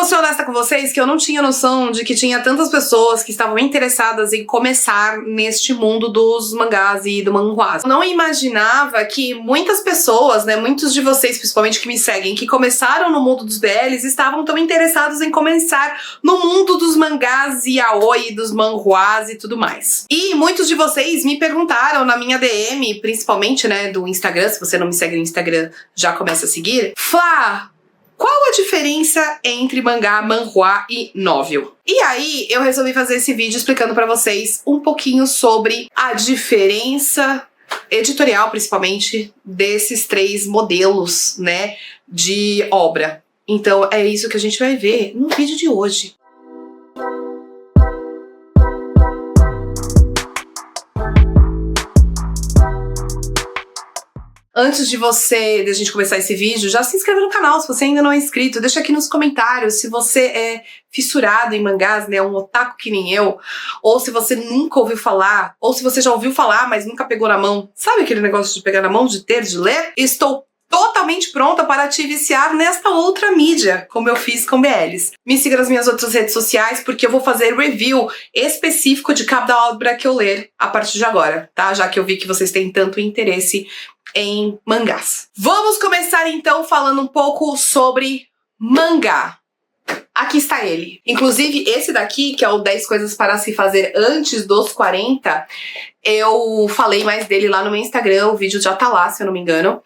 ser honesta com vocês que eu não tinha noção de que tinha tantas pessoas que estavam interessadas em começar neste mundo dos mangás e do manhwa. Eu não imaginava que muitas pessoas, né, muitos de vocês principalmente que me seguem, que começaram no mundo dos BLs, estavam tão interessados em começar no mundo dos mangás e yaoi, dos manhwas e tudo mais. E muitos de vocês me perguntaram na minha DM, principalmente, né, do Instagram, se você não me segue no Instagram, já começa a seguir. Flá, qual a diferença entre mangá, manhwa e novel? E aí eu resolvi fazer esse vídeo explicando pra vocês um pouquinho sobre a diferença editorial, principalmente, desses três modelos, né, de obra. Então é isso que a gente vai ver no vídeo de hoje. Antes de a gente começar esse vídeo, já se inscreve no canal se você ainda não é inscrito. Deixa aqui nos comentários se você é fissurado em mangás, né, um otaku que nem eu, ou se você nunca ouviu falar, ou se você já ouviu falar, mas nunca pegou na mão. Sabe aquele negócio de pegar na mão, de ter, de ler? Estou totalmente pronta para te viciar nesta outra mídia, como eu fiz com BLs. Me siga nas minhas outras redes sociais, porque eu vou fazer review específico de cada obra que eu ler a partir de agora, tá? Já que eu vi que vocês têm tanto interesse em mangás. Vamos começar então falando um pouco sobre mangá. Aqui está ele. Inclusive esse daqui, que é o 10 coisas para se fazer antes dos 40, eu falei mais dele lá no meu Instagram, o vídeo já tá lá, se eu não me engano,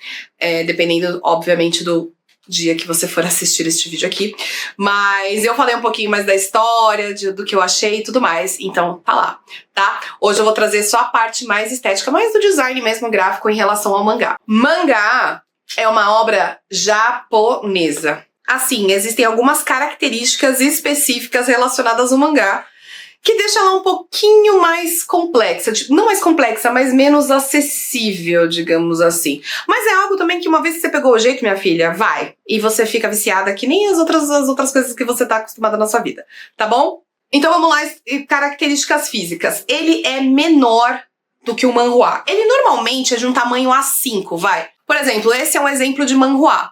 dependendo, obviamente, do dia que você for assistir este vídeo aqui, mas eu falei um pouquinho mais da história, do que eu achei e tudo mais, então tá lá, tá? Hoje eu vou trazer só a parte mais estética, mais do design mesmo gráfico em relação ao mangá. Mangá é uma obra japonesa. Assim, existem algumas características específicas relacionadas ao mangá que deixa ela um pouquinho mais complexa, não mais complexa, mas menos acessível, digamos assim. Mas é algo também que uma vez que você pegou o jeito, minha filha, vai, e você fica viciada que nem as outras coisas que você tá acostumada na sua vida, tá bom? Então vamos lá, características físicas. Ele é menor do que o manhwa. Ele normalmente é de um tamanho A5, vai. Por exemplo, esse é um exemplo de manhwa.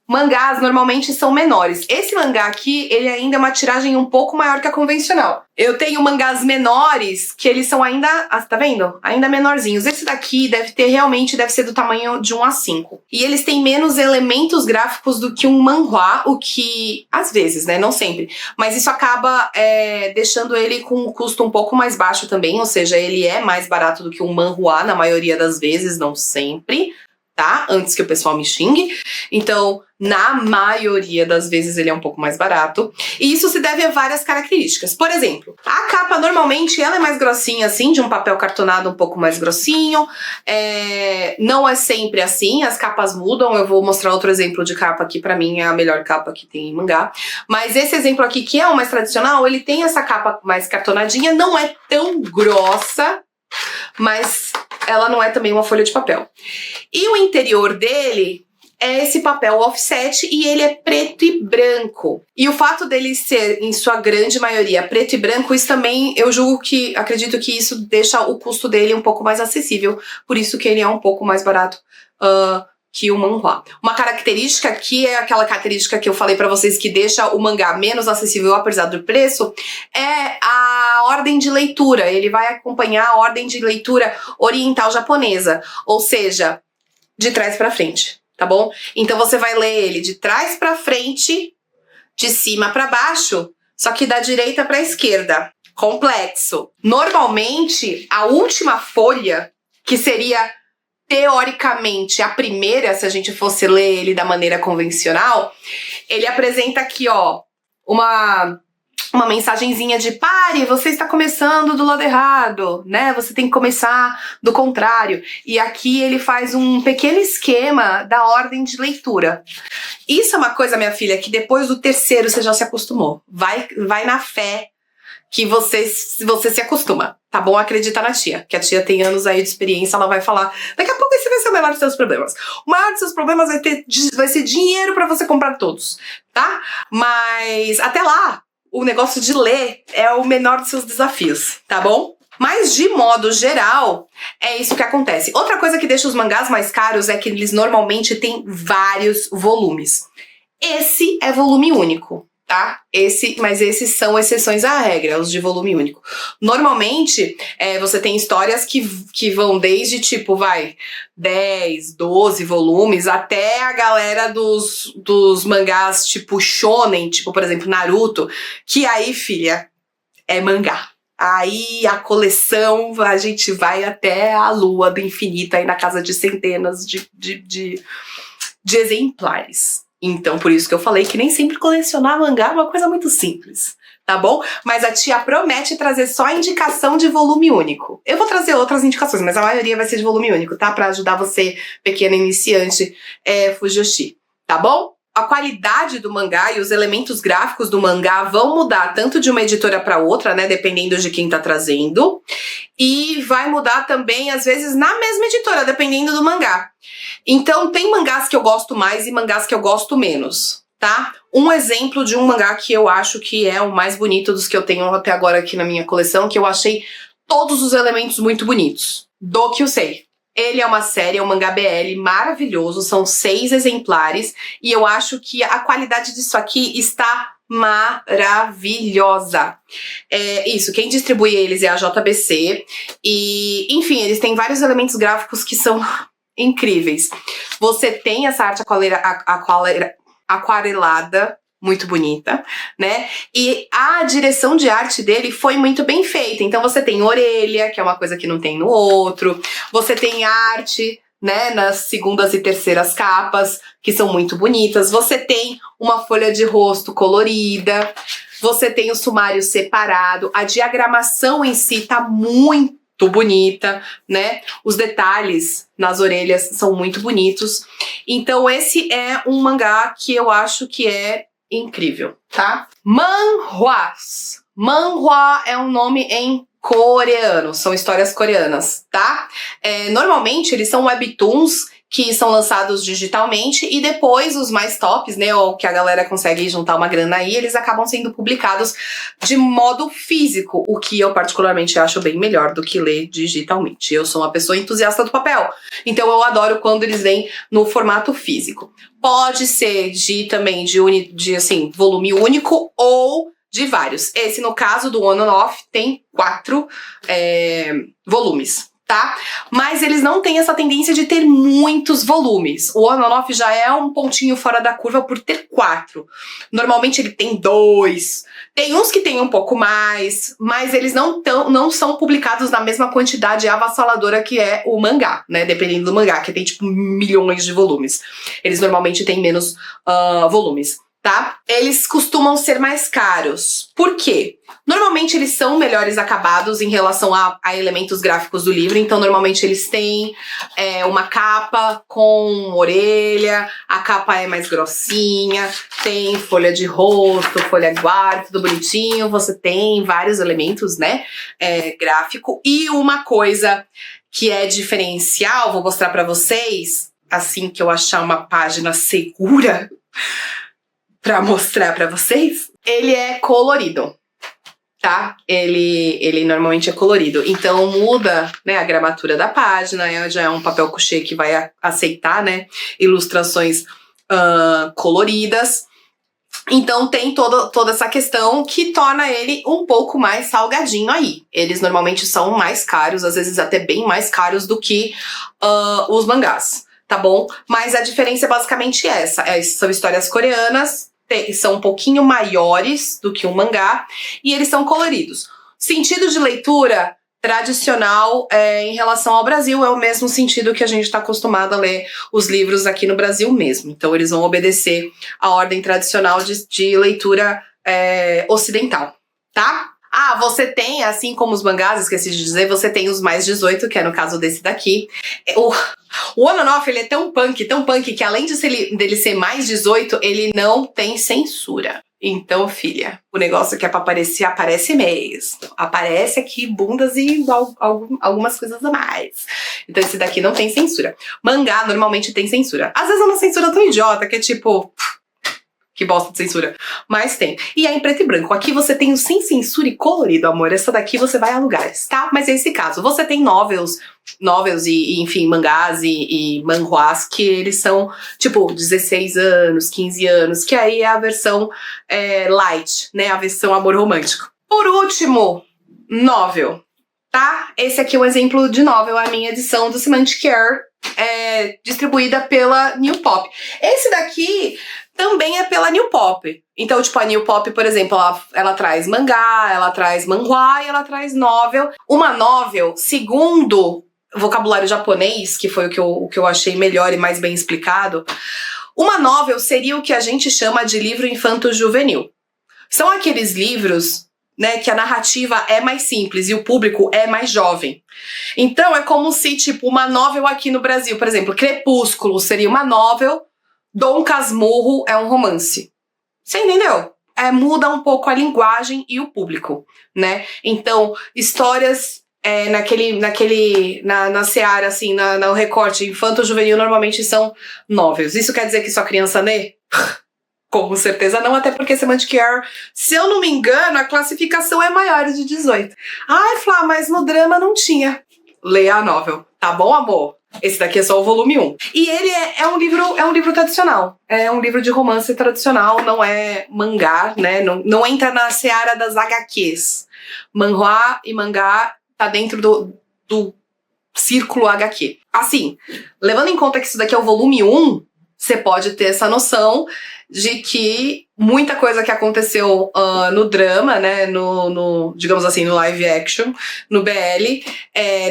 Mangás normalmente são menores. Esse mangá aqui, ele ainda é uma tiragem um pouco maior que a convencional. Eu tenho mangás menores que eles são ainda, tá vendo? Ainda menorzinhos. Esse daqui deve ser do tamanho de um A5. E eles têm menos elementos gráficos do que um manhwa, o que, às vezes, né, não sempre. Mas isso acaba deixando ele com um custo um pouco mais baixo também, ou seja, ele é mais barato do que um manhwa na maioria das vezes, não sempre, tá? Antes que o pessoal me xingue. Então, na maioria das vezes ele é um pouco mais barato. E isso se deve a várias características. Por exemplo, a capa normalmente ela é mais grossinha assim, de um papel cartonado um pouco mais grossinho. Não é sempre assim, as capas mudam. Eu vou mostrar outro exemplo de capa que pra mim é a melhor capa que tem em mangá. Mas esse exemplo aqui, que é o mais tradicional, ele tem essa capa mais cartonadinha, não é tão grossa, mas ela não é também uma folha de papel. E o interior dele é esse papel offset e ele é preto e branco. E o fato dele ser, em sua grande maioria, preto e branco, isso também, acredito que isso deixa o custo dele um pouco mais acessível. Por isso que ele é um pouco mais barato que o manhwa. Uma característica que é aquela característica que eu falei pra vocês que deixa o mangá menos acessível apesar do preço, é a ordem de leitura. Ele vai acompanhar a ordem de leitura oriental japonesa, ou seja, de trás pra frente, tá bom? Então você vai ler ele de trás pra frente, de cima pra baixo, só que da direita pra esquerda. Complexo. Normalmente, a última folha, que seria teoricamente a primeira, se a gente fosse ler ele da maneira convencional, ele apresenta aqui, ó, uma mensagenzinha de pare, você está começando do lado errado, né? Você tem que começar do contrário. E aqui ele faz um pequeno esquema da ordem de leitura. Isso é uma coisa, minha filha, que depois do terceiro você já se acostumou. Vai na fé que você se acostuma, tá bom? Acredita na tia, que a tia tem anos aí de experiência, ela vai falar, daqui a pouco esse vai ser o menor dos seus problemas. O maior dos seus problemas vai ser dinheiro pra você comprar todos, tá? Mas até lá, o negócio de ler é o menor dos seus desafios, tá bom? Mas, de modo geral, é isso que acontece. Outra coisa que deixa os mangás mais caros é que eles normalmente têm vários volumes. Esse é volume único. tá? Mas esses são exceções à regra, os de volume único. Normalmente, você tem histórias que vão desde, tipo, 10, 12 volumes, até a galera dos mangás, tipo, shonen, tipo, por exemplo, Naruto, que aí, filha, é mangá. Aí a coleção, a gente vai até a lua do infinito, aí na casa de centenas de exemplares. Então, por isso que eu falei que nem sempre colecionar mangá é uma coisa muito simples, tá bom? Mas a tia promete trazer só indicação de volume único. Eu vou trazer outras indicações, mas a maioria vai ser de volume único, tá? Pra ajudar você, pequena iniciante, Fujoshi, tá bom? A qualidade do mangá e os elementos gráficos do mangá vão mudar tanto de uma editora para outra, né, dependendo de quem tá trazendo, e vai mudar também, às vezes, na mesma editora, dependendo do mangá. Então, tem mangás que eu gosto mais e mangás que eu gosto menos, tá? Um exemplo de um mangá que eu acho que é o mais bonito dos que eu tenho até agora aqui na minha coleção, que eu achei todos os elementos muito bonitos. Do Kyusei. Ele é uma série, é um mangá BL maravilhoso, são 6 exemplares e eu acho que a qualidade disso aqui está maravilhosa. Isso, quem distribui eles é a JBC e, enfim, eles têm vários elementos gráficos que são incríveis. Você tem essa arte aquarelada, muito bonita, né? E a direção de arte dele foi muito bem feita. Então você tem orelha, que é uma coisa que não tem no outro. Você tem arte, né, nas segundas e terceiras capas, que são muito bonitas. Você tem uma folha de rosto colorida. Você tem o sumário separado. A diagramação em si tá muito bonita, né? Os detalhes nas orelhas são muito bonitos. Então esse é um mangá que eu acho que é incrível, tá? Manhwas. Manhwa é um nome em coreano, são histórias coreanas, tá? Normalmente eles são webtoons que são lançados digitalmente e depois os mais tops, né, ou que a galera consegue juntar uma grana aí, eles acabam sendo publicados de modo físico, o que eu particularmente acho bem melhor do que ler digitalmente. Eu sou uma pessoa entusiasta do papel, então eu adoro quando eles vêm no formato físico. Pode ser também de assim, volume único ou de vários. Esse, no caso do On and Off, tem 4 volumes, tá? Mas eles não têm essa tendência de ter muitos volumes. O On and Off já é um pontinho fora da curva por ter 4. Normalmente ele tem 2. Tem uns que tem um pouco mais, mas eles não são publicados na mesma quantidade avassaladora que é o mangá, né? Dependendo do mangá, que tem tipo milhões de volumes. Eles normalmente têm menos volumes, tá? Eles costumam ser mais caros. Por quê? Normalmente eles são melhores acabados em relação a elementos gráficos do livro, então normalmente eles têm uma capa com orelha, a capa é mais grossinha, tem folha de rosto, folha guarda, tudo bonitinho, você tem vários elementos, né, gráfico. E uma coisa que é diferencial, vou mostrar pra vocês, assim que eu achar uma página segura pra mostrar pra vocês, ele é colorido. Tá? Ele normalmente é colorido. Então muda, né, a gramatura da página, já é um papel couché que vai aceitar, né, ilustrações coloridas. Então tem toda essa questão que torna ele um pouco mais salgadinho aí. Eles normalmente são mais caros, às vezes até bem mais caros do que os mangás, tá bom? Mas a diferença é basicamente essa. São histórias coreanas, são um pouquinho maiores do que um mangá e eles são coloridos. Sentido de leitura tradicional em relação ao Brasil é o mesmo sentido que a gente está acostumado a ler os livros aqui no Brasil mesmo. Então eles vão obedecer a ordem tradicional de leitura ocidental, tá? Você tem, assim como os mangás, esqueci de dizer, você tem os mais 18, que é no caso desse daqui. O On and Off, ele é tão punk, que além dele ser mais 18, ele não tem censura. Então, filha, o negócio que é pra aparecer, aparece mesmo. Aparece aqui bundas e algumas coisas a mais. Então esse daqui não tem censura. Mangá normalmente tem censura. Às vezes é uma censura tão idiota que é tipo... Que bosta de censura. Mas tem. E é em preto e branco. Aqui você tem o sem censura e colorido, amor. Essa daqui você vai a lugares, tá? Mas é esse caso. Você tem novels e enfim, mangás e manhwas que eles são, tipo, 16 anos, 15 anos, que aí é a versão light, né? A versão amor romântico. Por último, novel, tá? Esse aqui é um exemplo de novel, a minha edição do Semantic Care, distribuída pela New Pop. Esse daqui também é pela New Pop. Então, tipo, a New Pop, por exemplo, ela traz mangá, ela traz manhwa e ela traz novel. Uma novel, segundo vocabulário japonês, que foi o que eu achei melhor e mais bem explicado, uma novel seria o que a gente chama de livro infanto-juvenil. São aqueles livros, né, que a narrativa é mais simples e o público é mais jovem. Então, é como se, tipo, uma novel aqui no Brasil, por exemplo, Crepúsculo seria uma novel, Dom Casmurro é um romance. Você entendeu? Muda um pouco a linguagem e o público, né? Então, histórias na seara, assim, no recorte infanto-juvenil, normalmente são novels. Isso quer dizer que só criança lê? Com certeza não, até porque Semantic Care, se eu não me engano, a classificação é maior de 18. Ai, Flá, mas no drama não tinha. Leia a novel, tá bom, amor? Esse daqui é só o volume 1. E ele é um livro tradicional. É um livro de romance tradicional, não é mangá, né? Não entra na seara das HQs. Manhwa e mangá tá dentro do círculo HQ. Assim, levando em conta que isso daqui é o volume 1, você pode ter essa noção de que muita coisa que aconteceu no drama, né, digamos assim, no live action, no BL,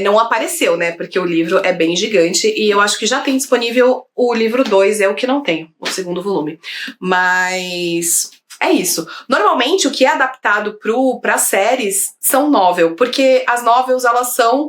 não apareceu, né, porque o livro é bem gigante e eu acho que já tem disponível o livro 2, é o que não tem, o segundo volume. Mas é isso. Normalmente o que é adaptado para séries são novel, porque as novels elas são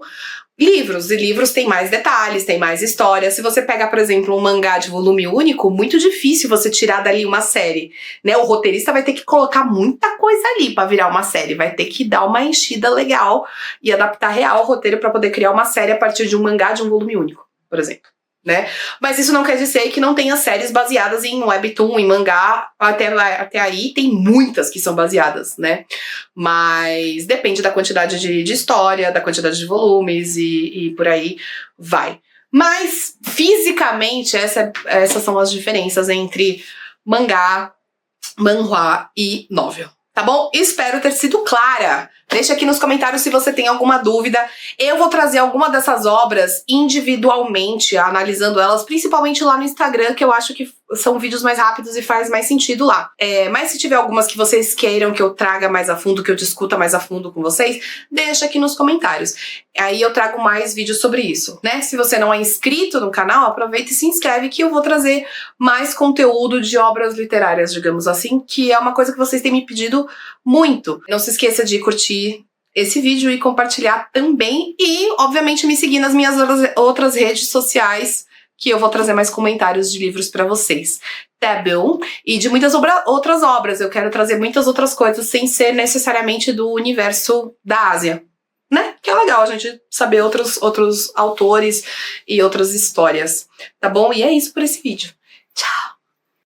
livros, e livros têm mais detalhes, tem mais história. Se você pega, por exemplo, um mangá de volume único, muito difícil você tirar dali uma série, né? O roteirista vai ter que colocar muita coisa ali pra virar uma série, vai ter que dar uma enchida legal e adaptar real o roteiro pra poder criar uma série a partir de um mangá de um volume único, por exemplo, né? Mas isso não quer dizer que não tenha séries baseadas em webtoon, em mangá, até aí tem muitas que são baseadas, né? Mas depende da quantidade de história, da quantidade de volumes e por aí vai. Mas, fisicamente, essas são as diferenças entre mangá, manhwa e novel. Tá bom? Espero ter sido clara. Deixa aqui nos comentários se você tem alguma dúvida. Eu vou trazer alguma dessas obras individualmente, analisando elas, principalmente lá no Instagram, que eu acho que são vídeos mais rápidos e faz mais sentido lá. Mas se tiver algumas que vocês queiram que eu traga mais a fundo, que eu discuta mais a fundo com vocês, deixa aqui nos comentários. Aí eu trago mais vídeos sobre isso, né? Se você não é inscrito no canal, aproveita e se inscreve que eu vou trazer mais conteúdo de obras literárias, digamos assim, que é uma coisa que vocês têm me pedido muito. Não se esqueça de curtir esse vídeo e compartilhar também e, obviamente, me seguir nas minhas outras redes sociais, que eu vou trazer mais comentários de livros pra vocês, tá bom? E de muitas outras obras, eu quero trazer muitas outras coisas sem ser necessariamente do universo da Ásia, né? Que é legal a gente saber outros autores e outras histórias, tá bom? E é isso por esse vídeo. Tchau!